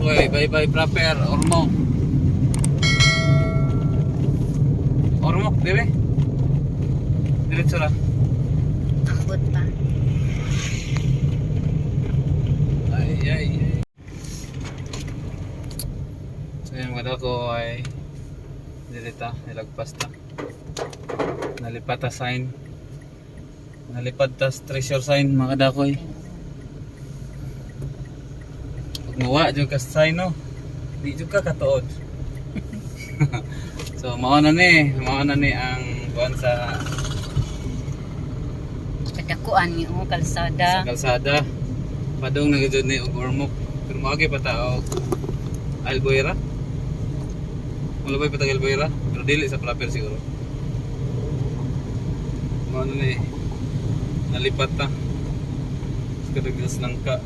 dakoy, bye-bye proper, Ormoc. Ormoc, dire. Diretso lang. Ambot pa. Ay. So yung mga dako ay dirita, nilagpas ta. Nalipat ta sign. Nalipad ta treasure sign mga dakoy. Muwa jud ka sign no. Di jud ka katuod. So mao na ni ang kuan sa Kadakuan yung kalsada. sa kalsada. Padung na gud ni og Ormoc. Pero maagi pa ta og Albuera. Wala ba pa ta Albuera? Pero dili sa proper siguro. Mao na ni nalipat ta. Kadagdas lang ka.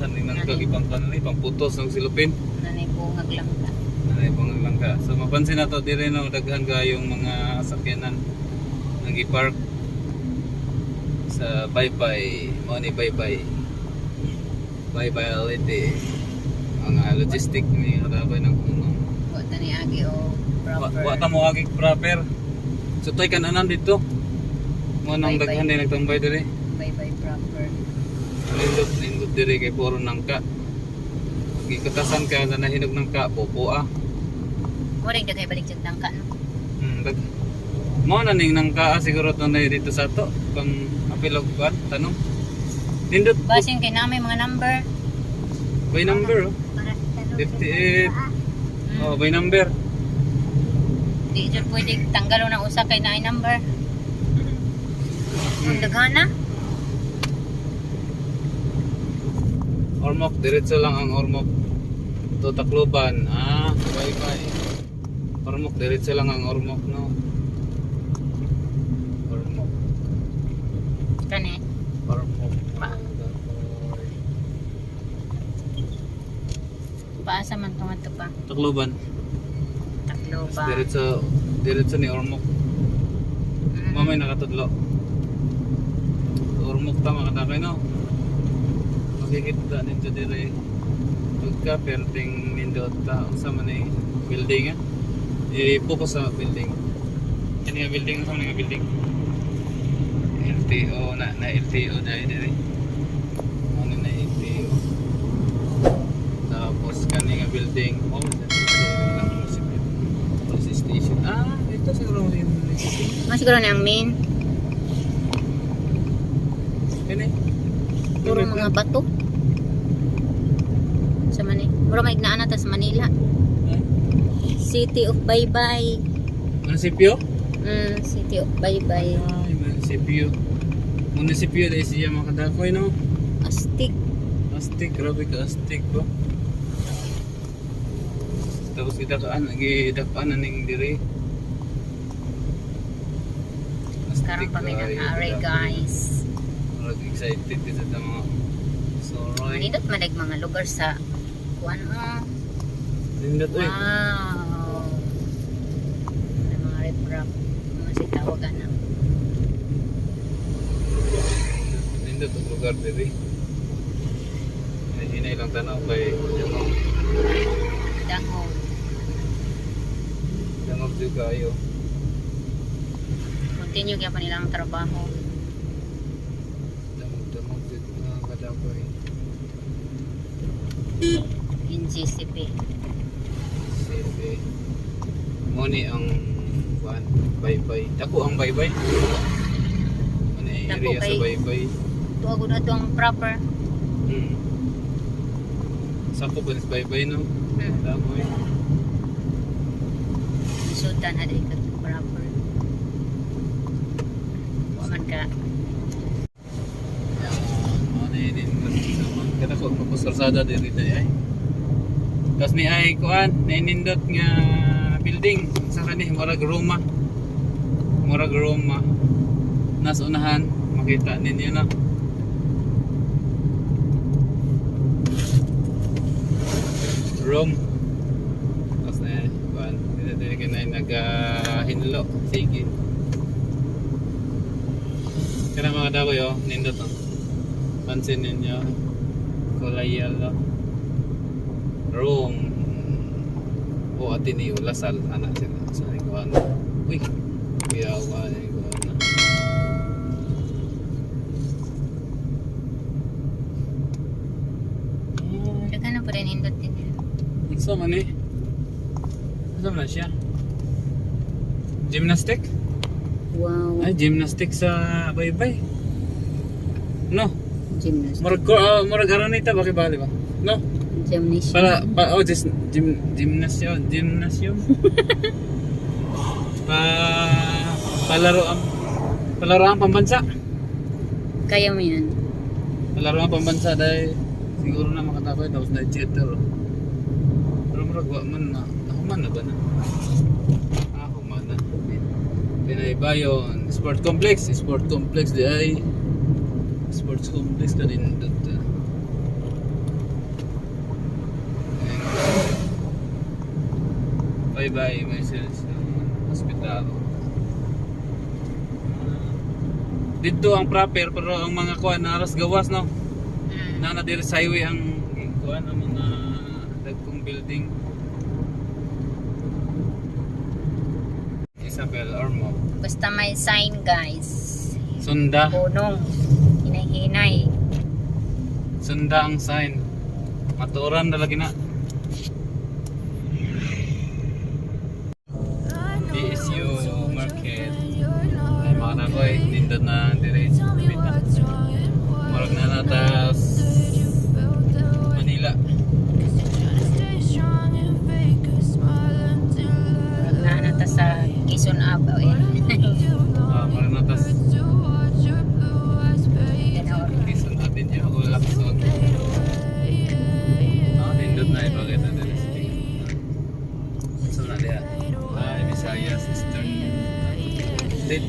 Naghaning nang kagipang kanay pang putos ng silupin. Nanay bungag lang ka. Nanay bungag lang ka. So mapansin nato dire no daghan kayong mga sakyanan nang i-park sa bye-bye, money bye-bye. Bye-bye already. Mga logistic ni kadakoy ng kumang. Wata ni agi o proper. Wa ta mo agi proper. So toy kananan dito. Mo nang Bye-bye. daghan din nagtambay dire. Bye-bye proper. Nindot dire kay puro nangka. Gikatasan ka na nahinog ng ka, popo ah. Muring dagay balik jud nang ka no. Mo na ning nangka siguro to na dito sa to. Pang apilog ba tanong. Nindot Basin kay namin mga number. by number oh. Para 58. Oh, by number. Di jud pwede tanggalo ng usa kay naay number. Ang daghana. Ormoc, diretso lang ang Ormoc. To Tacloban. Bye-bye. Ormoc, diretso lang ang Ormoc, no? Ormoc. Kani. Ormoc. Paasa man tumadto pa. Tacloban. Tacloban. Diretso ni Ormoc. Mamay nakatudlo. Ormoc tama ka na no? Makikita nito dire. Pagka perting nindot ta sa man ni building i-focus sa building. Kani nga building sa nga building. LTO na LTO dai dire. Ano na LTO. Tapos kani nga building police station. Ito siguro yung Mas siguro na ang main. kani. Puro mga bato. Sa Manila. Puro may ignaan natin sa Manila. City of Bye-bye. Munisipyo? City of Bye-bye. Munisipyo. Munisipyo dahil siya makadakoy no? Astig. Astig, grabe ka astig ba? Tapos idakaan na ning diri. Karon pa may nangyari guys. Murag excited kita sa mga soroy. Manindot malag mga lugar sa kuan Nindot eh. Wow. May mga riprap. Mga sitawagan na. Nindot ang lugar diri. Hinay lang tanaw kay Dangog. Dangog juga ayo. Continue kaya pa nilang trabaho. Dangog juga kadakoy. In GCP. Sige. Moni ang kuan bye-bye. Dako ang bye-bye. Ano Dako area sa kay- bye-bye? Tuwag na itong proper. Sako ba nis bye-bye no? Dako eh. Isutan na din ito proper. Waman ka. Ano yun kada ko mapusarsada diri ay. Tapos ni ay kuan nainindot nga building sa kani murag Roma. Murag Roma. Nas unahan makita ninyo na. Rome. Tapos na kuan dili ka na nagahinlo. Sige. Kana mga dagoy nindot. Pansin ninyo Colayala Rome o Ateneo Lasal anak sila sa ikuan. Uy, kiyawa na ikuan na. Daghan na po rin indot din. Isa man eh. Isa man siya. Gymnastic? Wow. Ay, gymnastic sa baybay. No, Gymnast. murag aranita ba kay bali ba? No. Gymnasium. Just gymnasium. Palaro ang pambansa. Kaya mo yan. Palaro ang pambansa dahil siguro na makatakoy tapos na theater. Pero murag wa man na. Ako man na ba na? Ako man na. Pinaybayon. Sport complex di ay. Sports complex ka din dito. Bye-bye, may sales ng hospital. Dito ang proper pero ang mga kuan aras gawas no. Na diri sa highway ang kuan ang mga dagkong building. Isabel Ormo. Basta may sign, guys. Sunda. Punong. Hinay-hinay. Sunda ang sign. Maturan na lagi na. DSU Market. Ay mga nakoy, nindot na dire. Marag na natas Manila. Wala na ta sa Quezon Abo eh. Marag natas Quezon Avenue o Lacson. Nindot na ipakita dire. So na diya. Visayas Eastern State.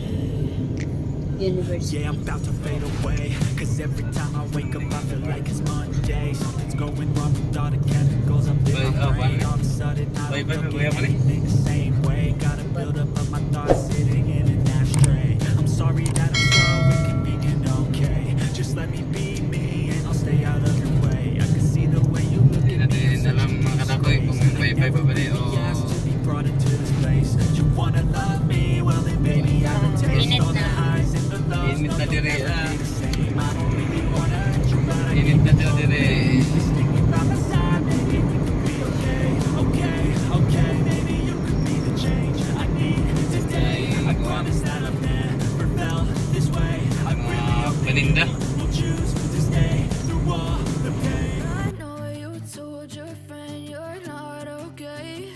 University. Yeah, I'm about to fade away. Cause every time I wake up, I feel like it's Monday. Something's going wrong with all the chemicals I'm in my brain. All of a sudden, I don't look at anything the same way. Got a build up of my thoughts sitting in an ashtray. I'm sorry that I'm so inconvenient, okay? Just let me be me and I'll stay out of your way. I can see the way you look Hindi at me. natin alam mga kanakoy kung may pa ba ni o Asked to be brought into this place. You wanna love me? Well, then maybe I would taste Init all the na. highs and the lows. init na dire. Same, I don't really wanna hurt you, but I Init na dire. Sticking by my side, maybe we could be okay. Okay, okay, maybe you could be the change I need today. I promise that I've never felt this way. I Mga paninda. will choose to stay through all the pain. I know you told your friend you're not okay.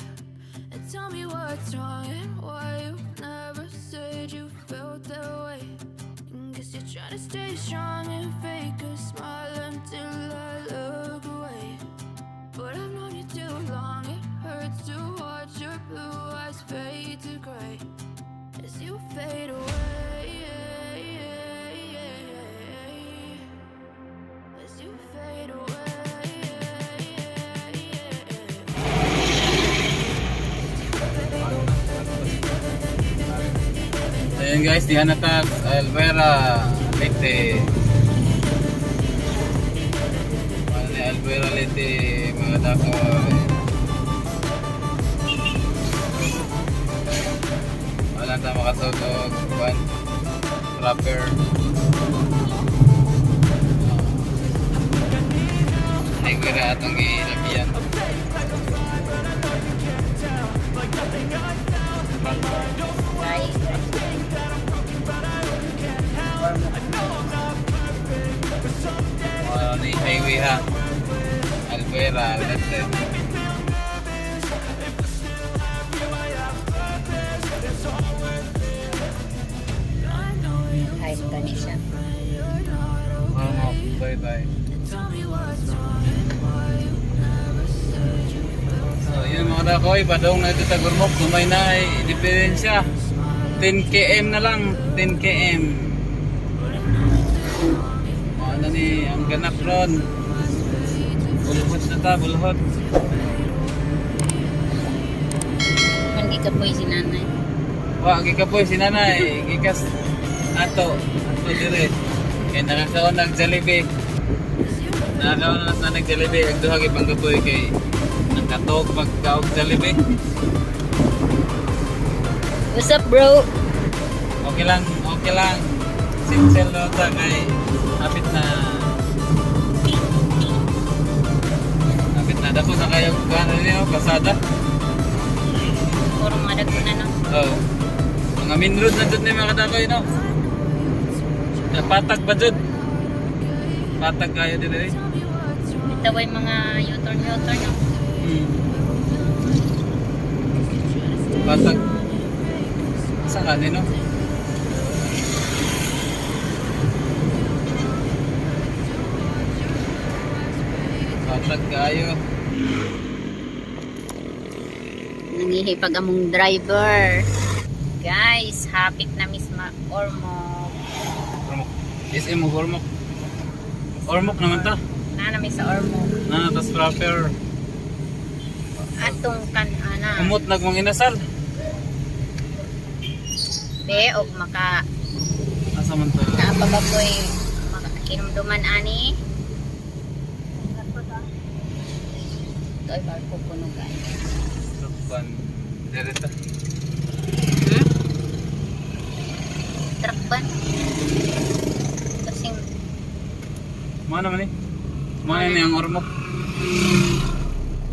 And tell me what's wrong and why you never said you felt that way. Guess you're trying to stay strong and fake a smile until I look away. But I've known you too long, it hurts to watch your blue eyes fade to gray as you fade away. As you fade away. Ayan guys, diyan na ta Alvera Leyte. Ano ni Alvera Leyte mga dako. Wala ta makasod og kuan rapper. Ay gira atong gilabiyan. Guys. Ni highway ha. Alvera Leyte. Hi, Tanisha. Bye bye. So yun mga dakoy, padong na ito tagurmok, gumay na ay diferensya. 10 km na lang, 10 km. Ano ni, ang ganap ron. Bulhot na ta, bulhot. Mandi ka po si nanay. Wa, gikapoy si nanay, gikas ato dire. Kaya nakakaon ng Jollibee. Nakakaunat na nag-Jollibee. Ang duha kay pangkapoy kay nagkatog pagkaog Jollibee. What's up, bro? Okay lang, okay lang. Sincere lang ta kay hapit na dako na kayo kano niyo pasada. Puro mga dagko na, no? Oh. Mga main road na dun ni mga dakoy no. Patag ba dun? Patag kayo din eh. Ito ba yung mga U-turn, no? Patag. Saan ka no? Patag kayo. Nangihipag among driver. Guys, hapit na misma Ormoc. Ormoc. SM mo Ormoc. Ormoc naman ta. Nanami sa Ormoc. Tas proper. Atong kanana. Umot na kong inasal. Be, og maka Asa man ta? naapababoy makakinumduman ani. Ito ay barko puno, guys. Truckban. Direta. Truck ban? Kasing Mga naman eh. Mga na yung Ormoc.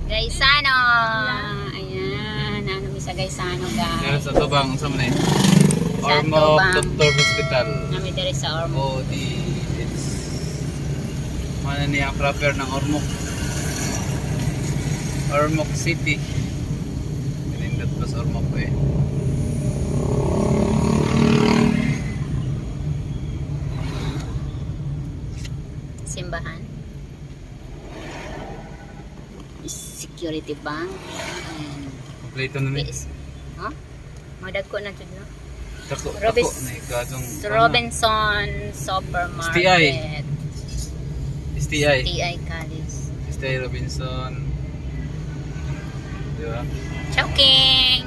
Gaisano. Ayan, nanami sa Gaisano, Dere guys. sa Tubang. Saan man eh? Sa Ormoc Tubang. Doctor Hospital. Nami diri sa Ormoc. It's mana niya proper ng Ormoc. Ormoc City. Pinindot pa sa Ormoc eh. Simbahan. Security bank. And Kompleto na ni. huh? Madagko na jud, no? Tako Robis- na ikadong Robinson Supermarket. STI. STI. STI College. STI Robinson. Diba? Choking.